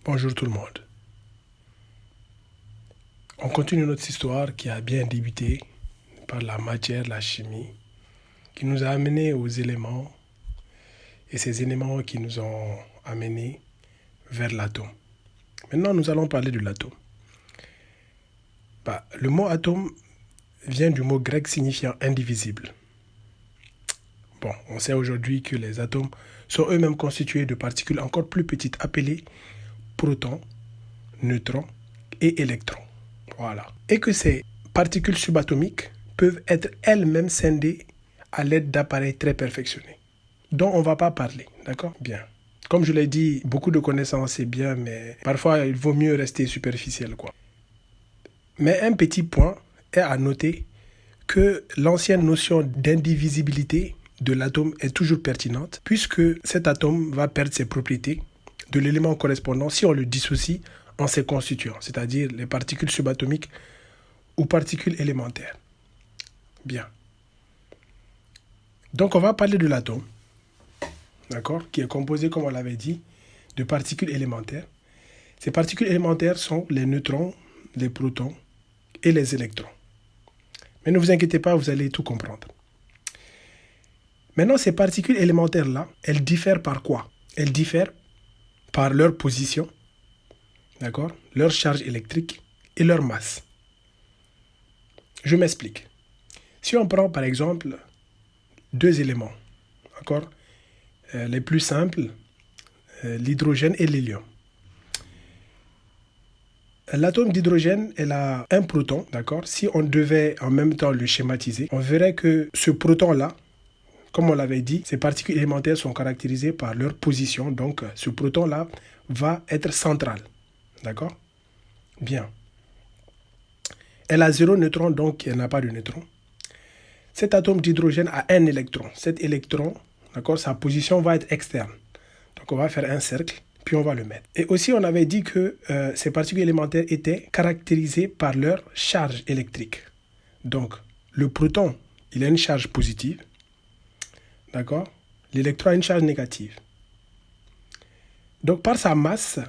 Bonjour tout le monde. On continue notre histoire qui a bien débuté par la matière, la chimie, qui nous a amenés aux éléments et ces éléments qui nous ont amenés vers l'atome. Maintenant, nous allons parler de l'atome. Le mot atome vient du mot grec signifiant indivisible. On sait aujourd'hui que les atomes sont eux-mêmes constitués de particules encore plus petites appelées protons, neutrons et électrons. Voilà. Et que ces particules subatomiques peuvent être elles-mêmes scindées à l'aide d'appareils très perfectionnés, dont on ne va pas parler. D'accord? Bien. Comme je l'ai dit, beaucoup de connaissances c'est bien, mais parfois il vaut mieux rester superficiel, quoi. Mais un petit point est à noter que l'ancienne notion d'indivisibilité de l'atome est toujours pertinente, puisque cet atome va perdre ses propriétés de l'élément correspondant si on le dissocie en ses constituants, c'est-à-dire les particules subatomiques ou particules élémentaires. Bien. Donc on va parler de l'atome, d'accord, qui est composé, comme on l'avait dit, de particules élémentaires. Ces particules élémentaires sont les neutrons, les protons et les électrons. Mais ne vous inquiétez pas, vous allez tout comprendre. Maintenant, ces particules élémentaires-là, elles diffèrent par quoi? Elles diffèrent par leur position, d'accord, leur charge électrique et leur masse. Je m'explique. Si on prend par exemple deux éléments, d'accord, les plus simples, l'hydrogène et l'hélium. L'atome d'hydrogène, elle a un proton, d'accord. Si on devait en même temps le schématiser, on verrait que ce proton-là, comme on l'avait dit, ces particules élémentaires sont caractérisées par leur position. Donc, ce proton-là va être central. D'accord? Bien. Elle a 0 neutron, donc elle n'a pas de neutron. Cet atome d'hydrogène a un électron. Cet électron, d'accord, sa position va être externe. Donc, on va faire un cercle, puis on va le mettre. Et aussi, on avait dit que ces particules élémentaires étaient caractérisées par leur charge électrique. Donc, le proton, il a une charge positive. D'accord? L'électron a une charge négative. Donc, par sa masse,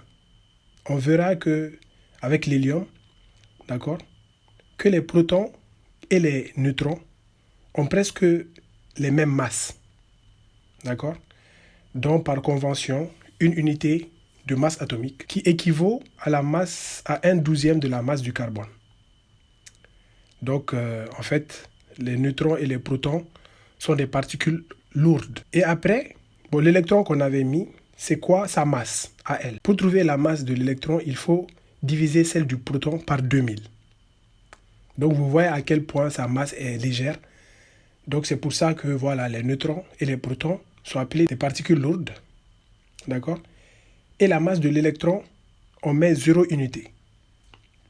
on verra que avec l'hélium, d'accord, que les protons et les neutrons ont presque les mêmes masses. D'accord? Donc, par convention, une unité de masse atomique qui équivaut à la masse, à 1/12 de la masse du carbone. Donc, en fait, les neutrons et les protons sont des particules lourdes. Et après, l'électron qu'on avait mis, c'est quoi sa masse à elle? Pour trouver la masse de l'électron, il faut diviser celle du proton par 2000. Donc, vous voyez à quel point sa masse est légère. Donc, c'est pour ça que voilà, les neutrons et les protons sont appelés des particules lourdes. D'accord? Et la masse de l'électron, on met 0 unité.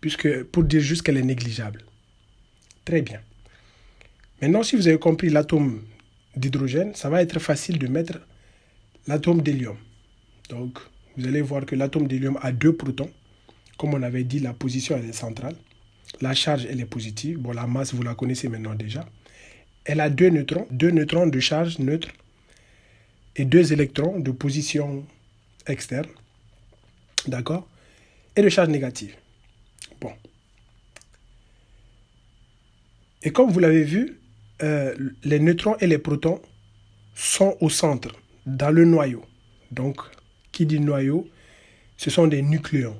Puisque, pour dire juste qu'elle est négligeable. Très bien. Maintenant, si vous avez compris l'atome d'hydrogène, ça va être facile de mettre l'atome d'hélium. Donc, vous allez voir que l'atome d'hélium a 2 protons. Comme on avait dit, la position elle est centrale. La charge, elle est positive. La masse, vous la connaissez maintenant déjà. Elle a 2 neutrons de charge neutre et 2 électrons de position externe. D'accord? Et de charge négative. Et comme vous l'avez vu, les neutrons et les protons sont au centre, dans le noyau. Donc, qui dit noyau, ce sont des nucléons.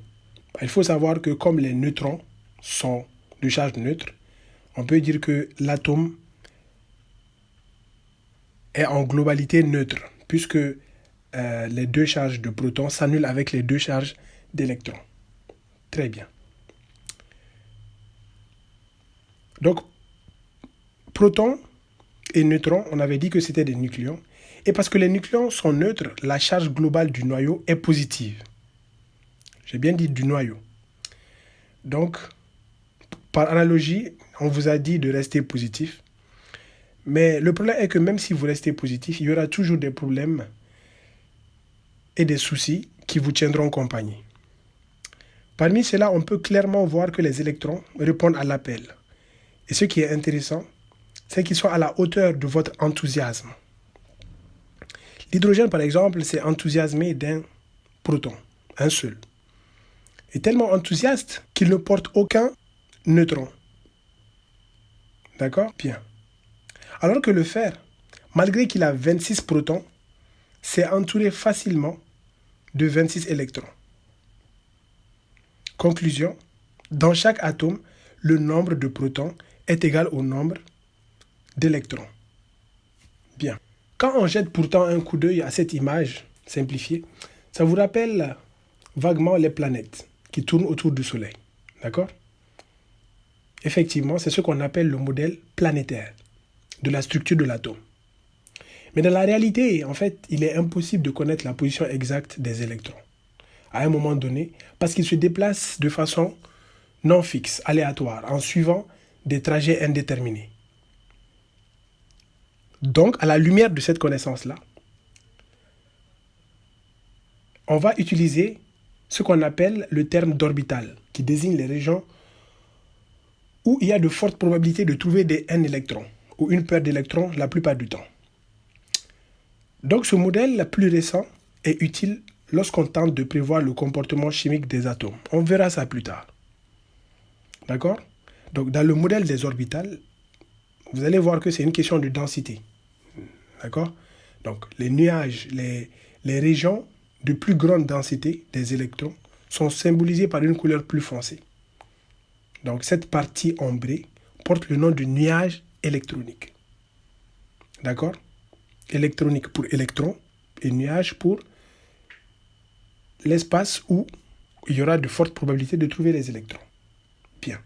Il faut savoir que comme les neutrons sont de charge neutre, on peut dire que l'atome est en globalité neutre, puisque les 2 charges de protons s'annulent avec les 2 charges d'électrons. Très bien. Donc, protons et neutrons, on avait dit que c'était des nucléons. Et parce que les nucléons sont neutres, la charge globale du noyau est positive. J'ai bien dit du noyau. Donc, par analogie, on vous a dit de rester positif. Mais le problème est que même si vous restez positif, il y aura toujours des problèmes et des soucis qui vous tiendront compagnie. Parmi ceux-là, on peut clairement voir que les électrons répondent à l'appel. Et ce qui est intéressant, c'est qu'ils sont à la hauteur de votre enthousiasme. L'hydrogène, par exemple, s'est enthousiasmé d'un proton, un seul. est tellement enthousiaste qu'il ne porte aucun neutron. D'accord? Bien. Alors que le fer, malgré qu'il a 26 protons, s'est entouré facilement de 26 électrons. Conclusion, dans chaque atome, le nombre de protons est égal au nombre d'électrons. Bien. Quand on jette pourtant un coup d'œil à cette image simplifiée, ça vous rappelle vaguement les planètes qui tournent autour du Soleil. D'accord? Effectivement, c'est ce qu'on appelle le modèle planétaire de la structure de l'atome. Mais dans la réalité, en fait, il est impossible de connaître la position exacte des électrons à un moment donné parce qu'ils se déplacent de façon non fixe, aléatoire, en suivant des trajets indéterminés. Donc, à la lumière de cette connaissance-là, on va utiliser ce qu'on appelle le terme d'orbital, qui désigne les régions où il y a de fortes probabilités de trouver des n électrons, ou une paire d'électrons la plupart du temps. Donc ce modèle plus récent est utile lorsqu'on tente de prévoir le comportement chimique des atomes. On verra ça plus tard. D'accord? Donc dans le modèle des orbitales, vous allez voir que c'est une question de densité. D'accord? Donc les nuages, les régions de plus grande densité des électrons sont symbolisées par une couleur plus foncée. Donc cette partie ombrée porte le nom de nuage électronique. D'accord? Électronique pour électron et nuage pour l'espace où il y aura de fortes probabilités de trouver les électrons. Bien.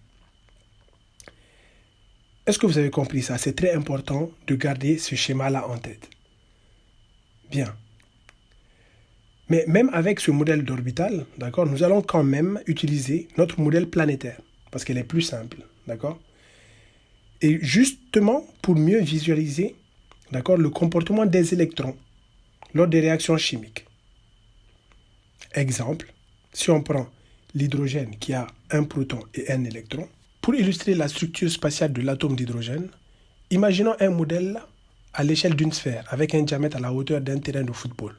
Est-ce que vous avez compris ça? C'est très important de garder ce schéma-là en tête. Bien. Mais même avec ce modèle d'orbital, d'accord, nous allons quand même utiliser notre modèle planétaire parce qu'elle est plus simple, d'accord? Et justement pour mieux visualiser, d'accord, le comportement des électrons lors des réactions chimiques. Exemple, si on prend l'hydrogène qui a un proton et un électron, pour illustrer la structure spatiale de l'atome d'hydrogène, imaginons un modèle à l'échelle d'une sphère avec un diamètre à la hauteur d'un terrain de football.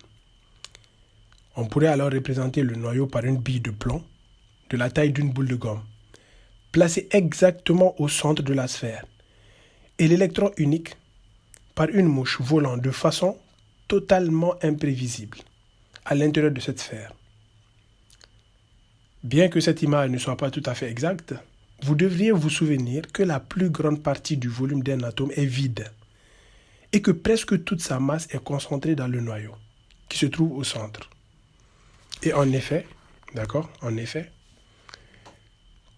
On pourrait alors représenter le noyau par une bille de plomb de la taille d'une boule de gomme, placée exactement au centre de la sphère, et l'électron unique par une mouche volant de façon totalement imprévisible à l'intérieur de cette sphère. Bien que cette image ne soit pas tout à fait exacte, vous devriez vous souvenir que la plus grande partie du volume d'un atome est vide et que presque toute sa masse est concentrée dans le noyau qui se trouve au centre. Et en effet, d'accord,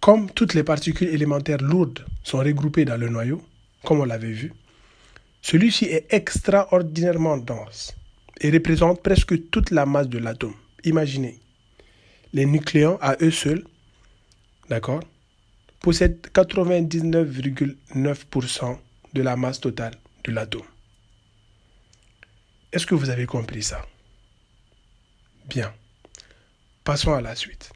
comme toutes les particules élémentaires lourdes sont regroupées dans le noyau, comme on l'avait vu, celui-ci est extraordinairement dense et représente presque toute la masse de l'atome. Imaginez, les nucléons à eux seuls, d'accord, possèdent 99,9% de la masse totale de l'atome. Est-ce que vous avez compris ça? Bien. Passons à la suite.